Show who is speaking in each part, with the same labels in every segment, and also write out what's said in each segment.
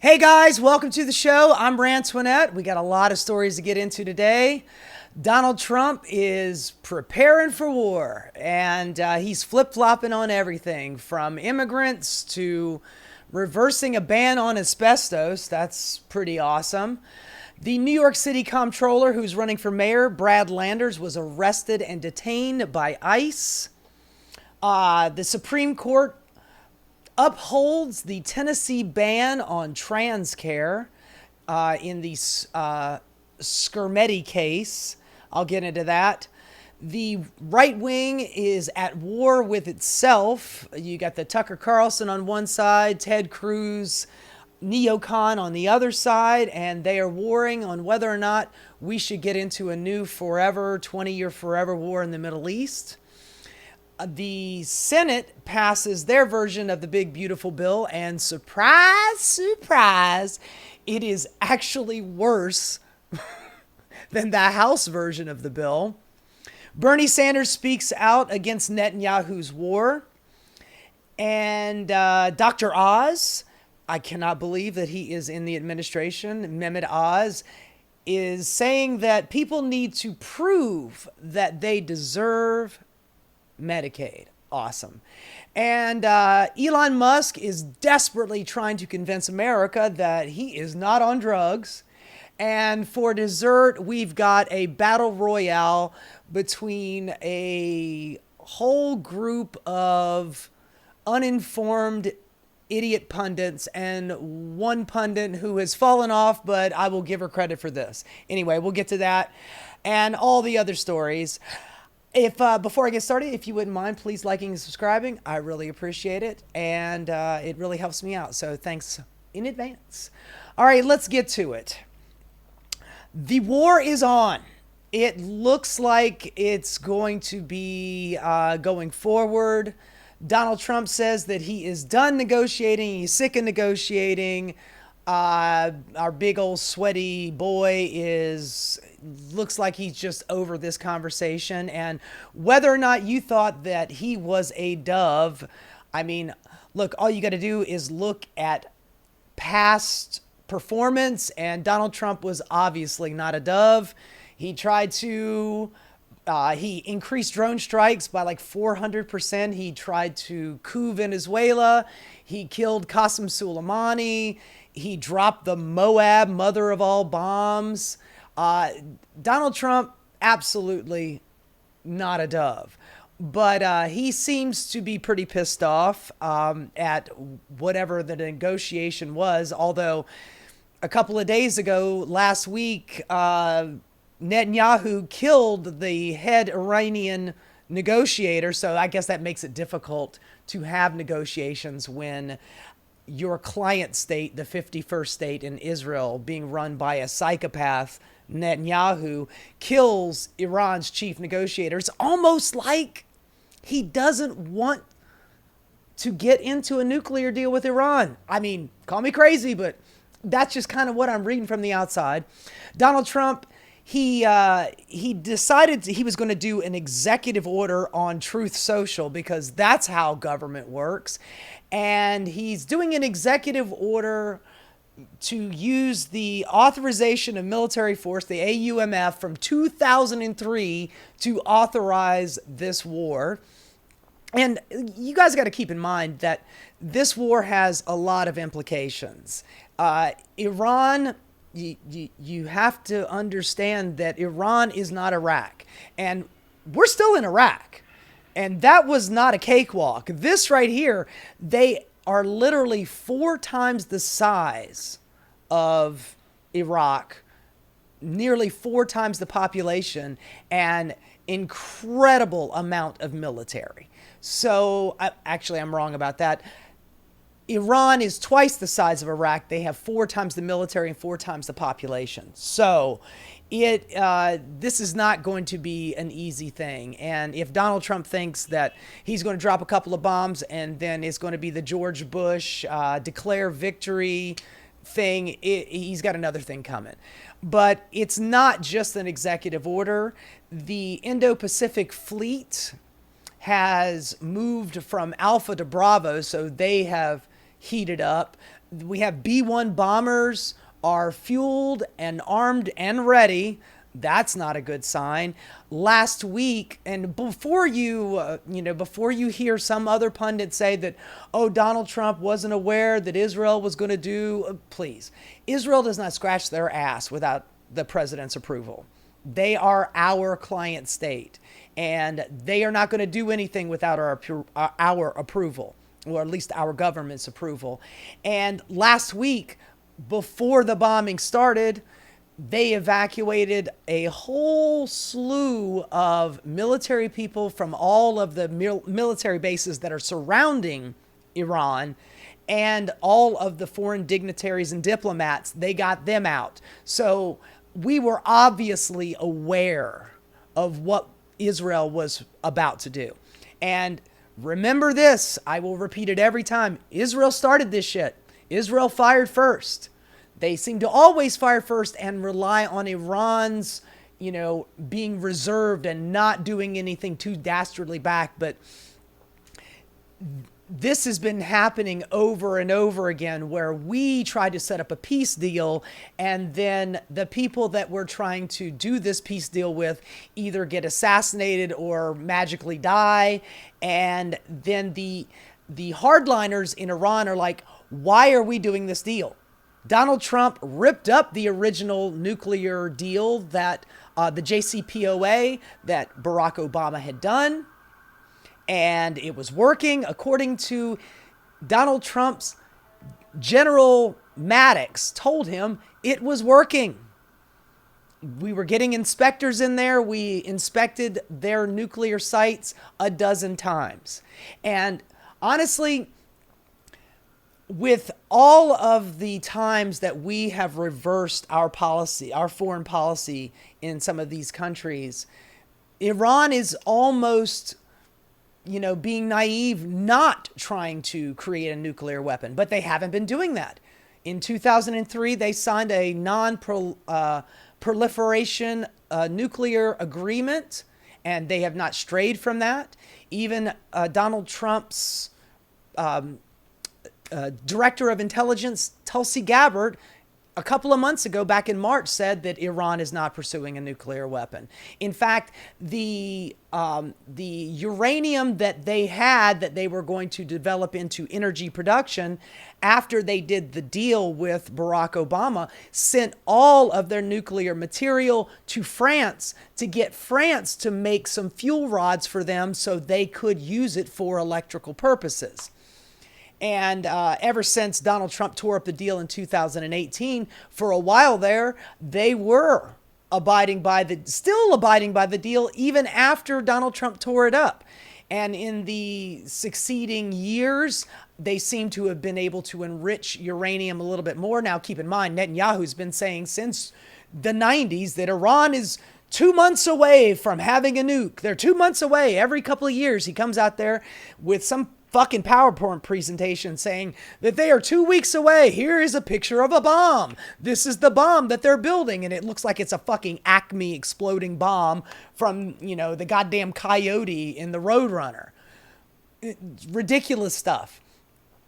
Speaker 1: Hey guys, welcome to the show. I'm Rantoinette. We got a lot of stories to get into today. Donald Trump is preparing for war, and he's flip-flopping on everything from immigrants to reversing a ban on asbestos. That's pretty awesome. The New York City comptroller who's running for mayor, Brad Landers, was arrested and detained by ICE. The Supreme Court upholds the Tennessee ban on trans care in the Skirmetti case. I'll get into that. The right wing is at war with itself. You got the Tucker Carlson on one side, Ted Cruz, neocon on the other side, and they are warring on whether or not we should get into a new forever, 20-year forever war in the Middle East. The Senate passes their version of the big, beautiful bill, and surprise, surprise, it is actually worse than the House version of the bill. Bernie Sanders speaks out against Netanyahu's war. And Dr. Oz, I cannot believe that he is in the administration. Mehmet Oz is saying that people need to prove that they deserve Medicaid. Awesome. And Elon Musk is desperately trying to convince America that he is not on drugs. And for dessert, we've got a battle royale between a whole group of uninformed idiot pundits and one pundit who has fallen off, but I will give her credit for this. Anyway, we'll get to that and all the other stories. If before I get started, if you wouldn't mind, please liking and subscribing. I really appreciate it, and it really helps me out. So thanks in advance. All right, let's get to it. The war is on. It looks like it's going to be going forward. Donald Trump says that he is done negotiating. He's sick of negotiating. Our big old sweaty boy looks like he's just over this conversation. And whether or not you thought that he was a dove, I mean, look, all you got to do is look at past performance, and Donald Trump was obviously not a dove. He tried to he increased drone strikes by like 400%. He tried to coup Venezuela. He killed Qasem Soleimani. He dropped the Moab, mother of all bombs. Donald Trump, absolutely not a dove. But he seems to be pretty pissed off at whatever the negotiation was. Although a couple of days ago, last week, Netanyahu killed the head Iranian negotiator. So I guess that makes it difficult to have negotiations when your client state, the 51st state in Israel, being run by a psychopath, Netanyahu, kills Iran's chief negotiator. It's almost like he doesn't want to get into a nuclear deal with Iran. I mean, call me crazy, but that's just kind of what I'm reading from the outside. Donald Trump, he decided he was going to do an executive order on Truth Social because that's how government works. And he's doing an executive order to use the authorization of military force, the AUMF, from 2003 to authorize this war. And you guys got to keep in mind that this war has a lot of implications. Iran, you have to understand that Iran is not Iraq. And we're still in Iraq. And that was not a cakewalk. This right here, they are literally 4 times the size of Iraq, nearly 4 times the population, and incredible amount of military. So, actually, I'm wrong about that. Iran is twice the size of Iraq. They have 4 times the military and 4 times the population. So this is not going to be an easy thing. And if Donald Trump thinks that he's going to drop a couple of bombs and then it's going to be the George Bush declare victory thing, he's got another thing coming. But it's not just an executive order. The Indo-Pacific Fleet has moved from Alpha to Bravo, so they have heated up. We have B-1 bombers are fueled and armed and ready. That's not a good sign. Last week, and before before you hear some other pundit say that, oh, Donald Trump wasn't aware that Israel was going to do, please. Israel does not scratch their ass without the president's approval. They are our client state, and they are not going to do anything without our approval, or at least our government's approval. And last week, before the bombing started, they evacuated a whole slew of military people from all of the military bases that are surrounding Iran, and all of the foreign dignitaries and diplomats. They got them out. So we were obviously aware of what Israel was about to do. And remember this, I will repeat it every time. Israel started this shit. Israel fired first. They seem to always fire first and rely on Iran's, being reserved and not doing anything too dastardly back. But this has been happening over and over again, where we try to set up a peace deal, and then the people that we're trying to do this peace deal with either get assassinated or magically die. And then the hardliners in Iran are like, why are we doing this deal? Donald Trump ripped up the original nuclear deal that the JCPOA that Barack Obama had done, and it was working. According to Donald Trump's General Maddox told him it was working. We were getting inspectors in there. We inspected their nuclear sites a dozen times. And honestly, with all of the times that we have reversed our policy, our foreign policy in some of these countries, Iran is almost, being naive, not trying to create a nuclear weapon, but they haven't been doing that. In 2003, they signed a non-proliferation nuclear agreement, and they have not strayed from that. Even Donald Trump's Director of Intelligence, Tulsi Gabbard, a couple of months ago, back in March, said that Iran is not pursuing a nuclear weapon. In fact, the uranium that they had, that they were going to develop into energy production after they did the deal with Barack Obama, sent all of their nuclear material to France to get France to make some fuel rods for them so they could use it for electrical purposes. And ever since Donald Trump tore up the deal in 2018, for a while there, they were still abiding by the deal, even after Donald Trump tore it up. And in the succeeding years, they seem to have been able to enrich uranium a little bit more. Now, keep in mind, Netanyahu's been saying since the 90s that Iran is 2 months away from having a nuke. They're 2 months away. Every couple of years, he comes out there with some fucking PowerPoint presentation saying that they are 2 weeks away. Here is a picture of a bomb. This is the bomb that they're building. And it looks like it's a fucking Acme exploding bomb from, the goddamn Coyote in the Roadrunner. Ridiculous stuff.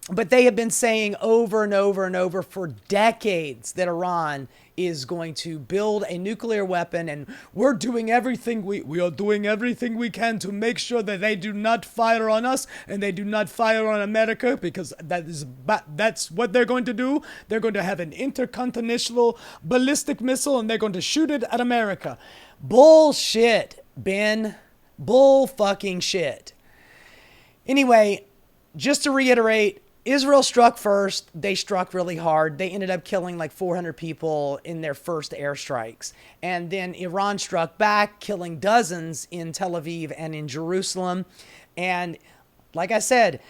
Speaker 1: But they have been saying over and over and over for decades that Iran is going to build a nuclear weapon, and we're doing everything we are doing everything we can to make sure that they do not fire on us and they do not fire on America, because that's what they're going to do. They're going to have an intercontinental ballistic missile and they're going to shoot it at America. Bullshit, Ben. Bull fucking shit. Anyway, just to reiterate, Israel struck first. They struck really hard. They ended up killing like 400 people in their first airstrikes. And then Iran struck back, killing dozens in Tel Aviv and in Jerusalem. And like I said,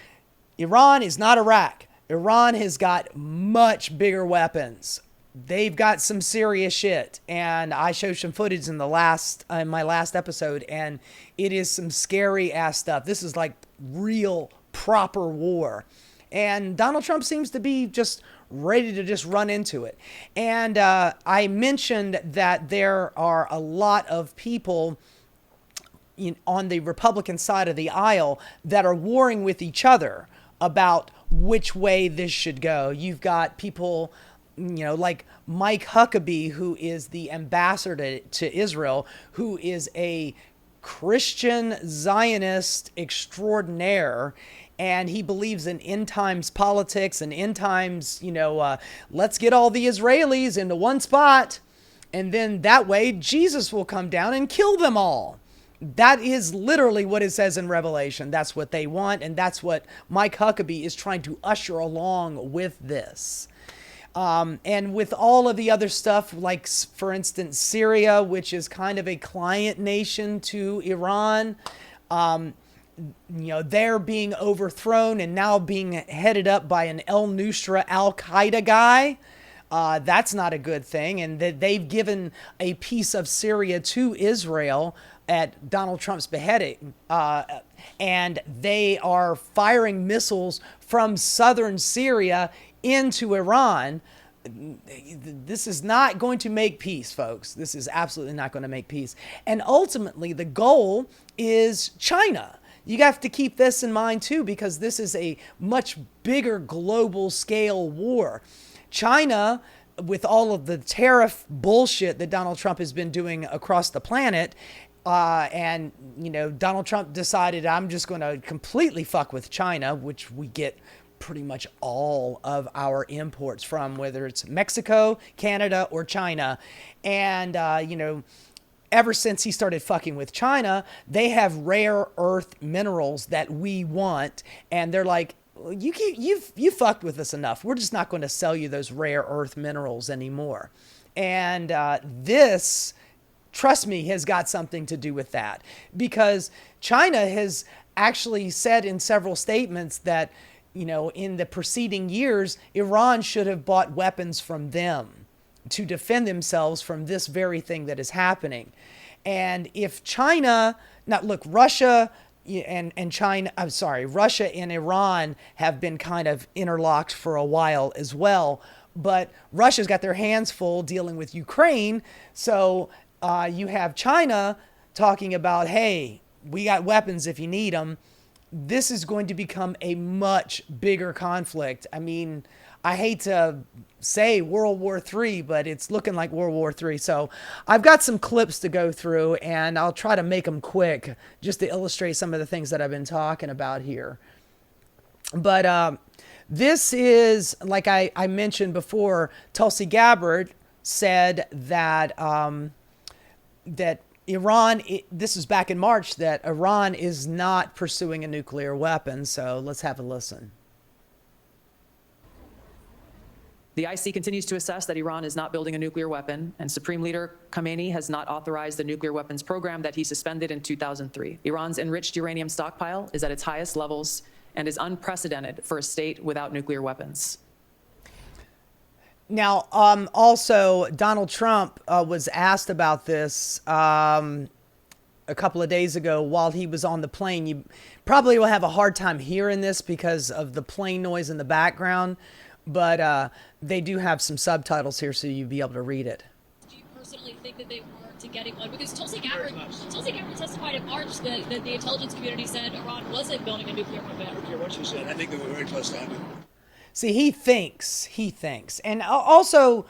Speaker 1: Iran is not Iraq. Iran has got much bigger weapons. They've got some serious shit. And I showed some footage in my last episode, and it is some scary ass stuff. This is like real proper war. And Donald Trump seems to be just ready to just run into it. And I mentioned that there are a lot of people on the Republican side of the aisle that are warring with each other about which way this should go. You've got people, like Mike Huckabee, who is the ambassador to Israel, who is a Christian Zionist extraordinaire. And he believes in end times politics and end times, let's get all the Israelis into one spot. And then that way Jesus will come down and kill them all. That is literally what it says in Revelation. That's what they want. And that's what Mike Huckabee is trying to usher along with this. And with all of the other stuff, like, for instance, Syria, which is kind of a client nation to Iran, they're being overthrown and now being headed up by an El Nusra Al-Qaeda guy. That's not a good thing. And that they've given a piece of Syria to Israel at Donald Trump's beheading. And they are firing missiles from southern Syria into Iran. This is not going to make peace, folks. This is absolutely not going to make peace. And ultimately, the goal is China. You have to keep this in mind, too, because this is a much bigger global scale war. China, with all of the tariff bullshit that Donald Trump has been doing across the planet, and Donald Trump decided, I'm just going to completely fuck with China, which we get pretty much all of our imports from, whether it's Mexico, Canada, or China. And, ever since he started fucking with China, they have rare earth minerals that we want. And they're like, you fucked with us enough. We're just not going to sell you those rare earth minerals anymore. And this, trust me, has got something to do with that. Because China has actually said in several statements that, in the preceding years, Iran should have bought weapons from them to defend themselves from this very thing that is happening. And if China, now look, Russia and China, I'm sorry, Russia and Iran have been kind of interlocked for a while as well, but Russia's got their hands full dealing with Ukraine. So you have China talking about, hey, we got weapons if you need them. This is going to become a much bigger conflict. I mean, I hate to say World War III, but it's looking like World War III. So I've got some clips to go through, and I'll try to make them quick just to illustrate some of the things that I've been talking about here. But this is, like I mentioned before, Tulsi Gabbard said that that Iran, this is back in March, that Iran is not pursuing a nuclear weapon. So let's have a listen.
Speaker 2: The IC continues to assess that Iran is not building a nuclear weapon, and Supreme Leader Khamenei has not authorized the nuclear weapons program that he suspended in 2003. Iran's enriched uranium stockpile is at its highest levels and is unprecedented for a state without nuclear weapons.
Speaker 1: Now, also, Donald Trump was asked about this a couple of days ago while he was on the plane. You probably will have a hard time hearing this because of the plane noise in the background, but they do have some subtitles here so you'll be able to read it.
Speaker 3: Do you personally think that they were to getting one? Because Tulsi Gabbard testified in March that the intelligence community said Iran wasn't building a nuclear weapon. I don't care what she said. I think they were very close to it.
Speaker 1: See, he thinks. And also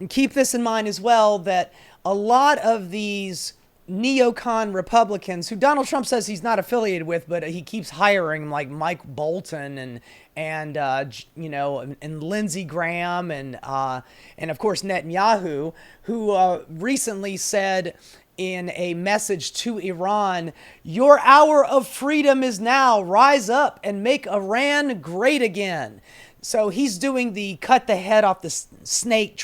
Speaker 1: keep this in mind as well, that a lot of these neocon Republicans who Donald Trump says he's not affiliated with, but he keeps hiring, like Mike Bolton and Lindsey Graham and of course Netanyahu, who recently said in a message to Iran, "Your hour of freedom is now. Rise up and make Iran great again." So he's doing the cut the head off the snake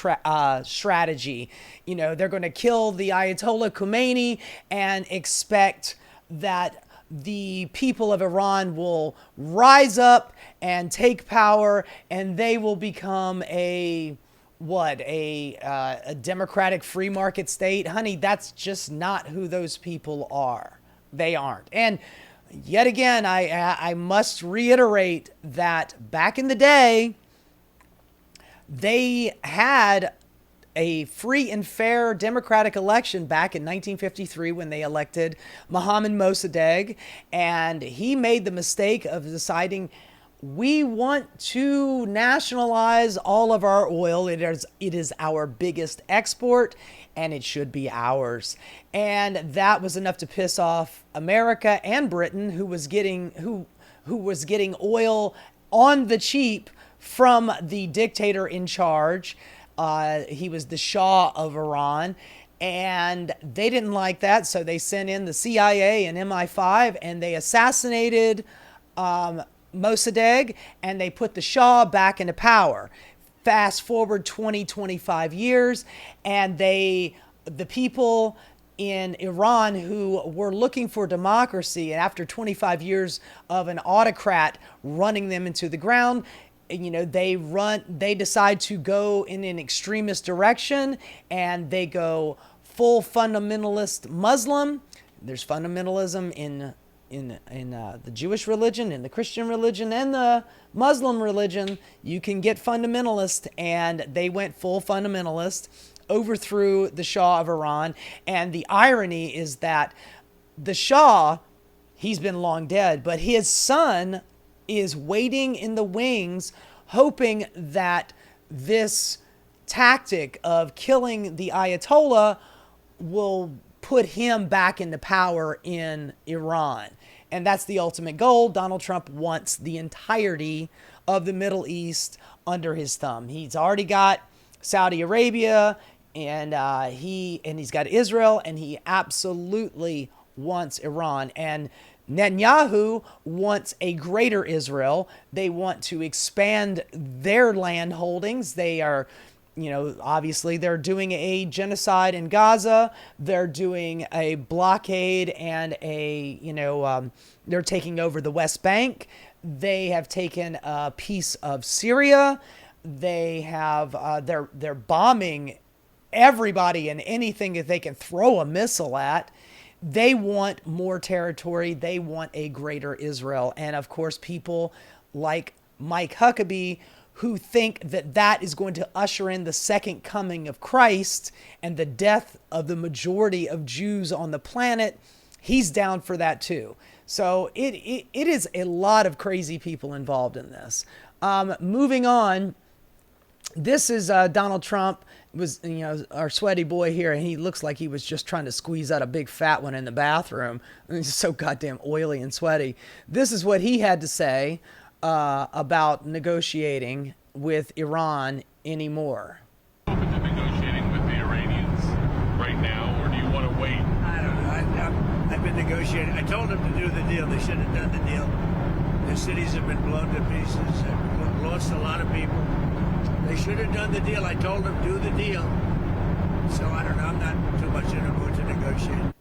Speaker 1: strategy. They're going to kill the Ayatollah Khomeini and expect that the people of Iran will rise up and take power, and they will become a democratic free market state. Honey, that's just not who those people are. They aren't. And yet again, I must reiterate that back in the day, they had a free and fair democratic election back in 1953 when they elected Mohammad Mossadegh, and he made the mistake of deciding we want to nationalize all of our oil. It is our biggest export, and it should be ours. And that was enough to piss off America and Britain, who was getting oil on the cheap from the dictator in charge. He was the Shah of Iran. And they didn't like that, so they sent in the CIA and MI5, and they assassinated Mossadegh, and they put the Shah back into power. Fast forward 25 years, and the people in Iran who were looking for democracy, and after 25 years of an autocrat running them into the ground, they decide to go in an extremist direction, and they go full fundamentalist Muslim. There's fundamentalism in the Jewish religion, in the Christian religion, and the Muslim religion. You can get fundamentalist, and they went full fundamentalist, overthrew the Shah of Iran. And the irony is that the Shah, he's been long dead, but his son is waiting in the wings, hoping that this tactic of killing the Ayatollah will put him back into power in Iran. And that's the ultimate goal. Donald Trump wants the entirety of the Middle East under his thumb. He's already got Saudi Arabia, and he's got Israel, and he absolutely wants Iran. And Netanyahu wants a greater Israel. They want to expand their land holdings. They are, obviously they're doing a genocide in Gaza. They're doing a blockade and they're taking over the West Bank. They have taken a piece of Syria. They have, they're bombing everybody and anything that they can throw a missile at. They want more territory. They want a greater Israel. And of course, people like Mike Huckabee, who think that that is going to usher in the second coming of Christ and the death of the majority of Jews on the planet, he's down for that too. So it is a lot of crazy people involved in this. Moving on. This is Donald Trump, was our sweaty boy here, and he looks like he was just trying to squeeze out a big fat one in the bathroom. He's so goddamn oily and sweaty. This is what he had to say about negotiating with Iran anymore.
Speaker 4: Open to negotiating with the Iranians right now, or do you want to wait?
Speaker 5: I don't know. I've been negotiating. I told them to do the deal. They should have done the deal. Their cities have been blown to pieces. They've lost a lot of people. They should have done the deal. I told them, do the deal. So I don't know. I'm not too much in a mood to negotiate.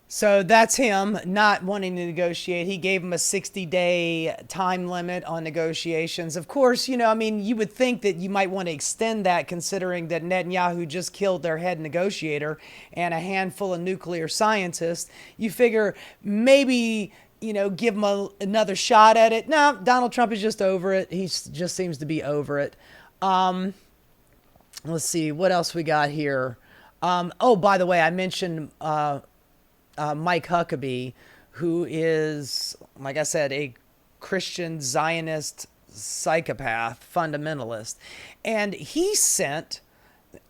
Speaker 1: So that's him not wanting to negotiate. He gave him a 60-day time limit on negotiations. Of course, you would think that you might want to extend that, considering that Netanyahu just killed their head negotiator and a handful of nuclear scientists. You figure maybe, give him another shot at it. No, Donald Trump is just over it. He just seems to be over it. Let's see, what else we got here? By the way, I mentioned Mike Huckabee, who is, like I said, a Christian Zionist psychopath, fundamentalist. And he sent...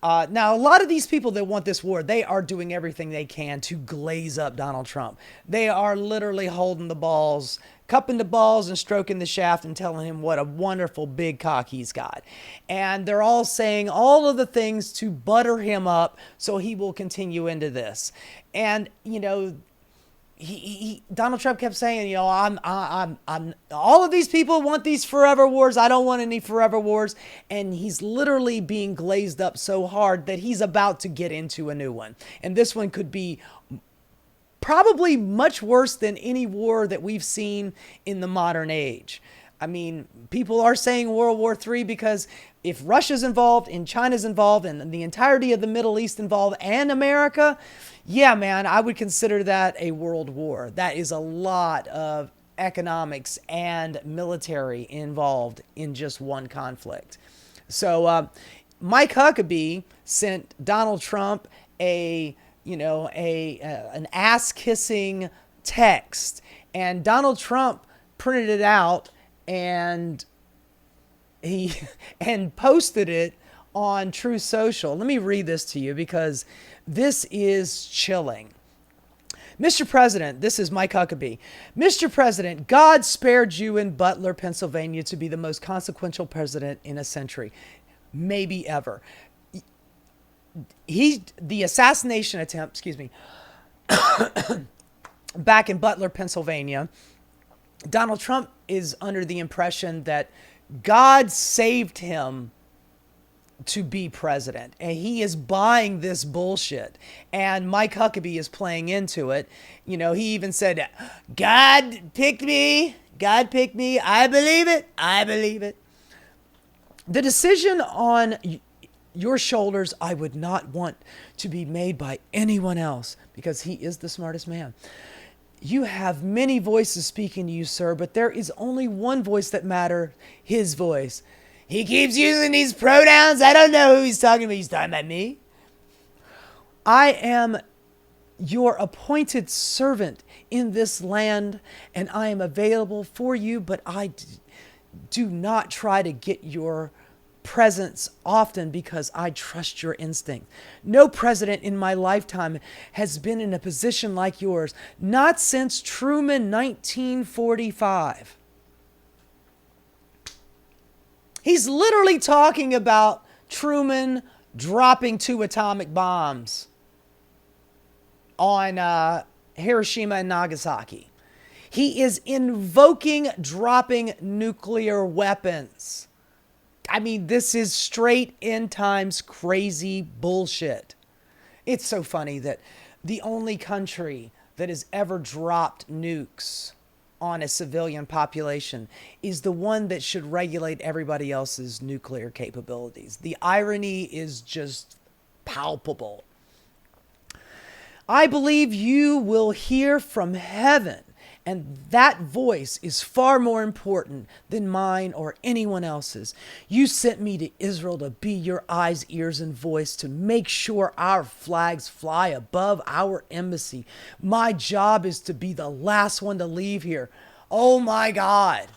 Speaker 1: now, a lot of these people that want this war, they are doing everything they can to glaze up Donald Trump. They are literally holding the balls, cupping the balls and stroking the shaft and telling him what a wonderful big cock he's got. And they're all saying all of the things to butter him up so he will continue into this. And, Donald Trump kept saying, I'm all of these people want these forever wars. I don't want any forever wars. And he's literally being glazed up so hard that he's about to get into a new one. And this one could be probably much worse than any war that we've seen in the modern age. I mean, people are saying World War III because if Russia's involved and China's involved and the entirety of the Middle East involved and America, yeah, man, I would consider that a world war. That is a lot of economics and military involved in just one conflict. So Mike Huckabee sent Donald Trump an ass-kissing text, and Donald Trump printed it out and posted it on True Social. Let me read this to you because this is chilling. Mr. President, this is Mike Huckabee. Mr. President, God spared you in Butler, Pennsylvania to be the most consequential president in a century, maybe ever. The assassination attempt, back in Butler, Pennsylvania, Donald Trump is under the impression that God saved him to be president, and he is buying this bullshit, and Mike Huckabee is playing into it. You know, he even said, God picked me, I believe it. The decision on your shoulders I would not want to be made by anyone else, because he is the smartest man. You have many voices speaking to you, sir, but there is only one voice that matters, his voice. He keeps using these pronouns. I don't know who he's talking about. He's talking about me. I am your appointed servant in this land, and I am available for you, but I do not try to get your presence often because I trust your instinct. No president in my lifetime has been in a position like yours, not since Truman 1945. He's literally talking about Truman dropping 2 atomic bombs on Hiroshima and Nagasaki. He is invoking dropping nuclear weapons. I mean, this is straight end times crazy bullshit. It's so funny that the only country that has ever dropped nukes on a civilian population is the one that should regulate everybody else's nuclear capabilities. The irony is just palpable. I believe you will hear from heaven, and that voice is far more important than mine or anyone else's. You sent me to Israel to be your eyes, ears, and voice, to make sure our flags fly above our embassy. My job is to be the last one to leave here. Oh my God.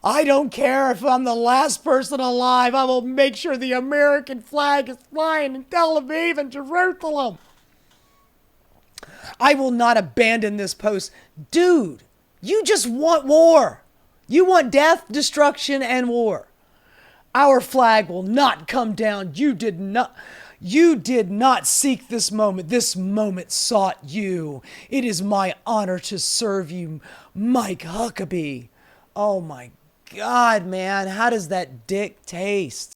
Speaker 1: I don't care if I'm the last person alive. I will make sure the American flag is flying in Tel Aviv and Jerusalem. I will not abandon this post. Dude, you just want war. You want death, destruction, and war. Our flag will not come down. You did not seek this moment. This moment sought you. It is my honor to serve you, Mike Huckabee. Oh my God, man. How does that dick taste?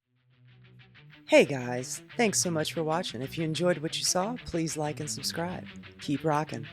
Speaker 1: Hey guys, thanks so much for watching. If you enjoyed what you saw, please like and subscribe. Keep rocking.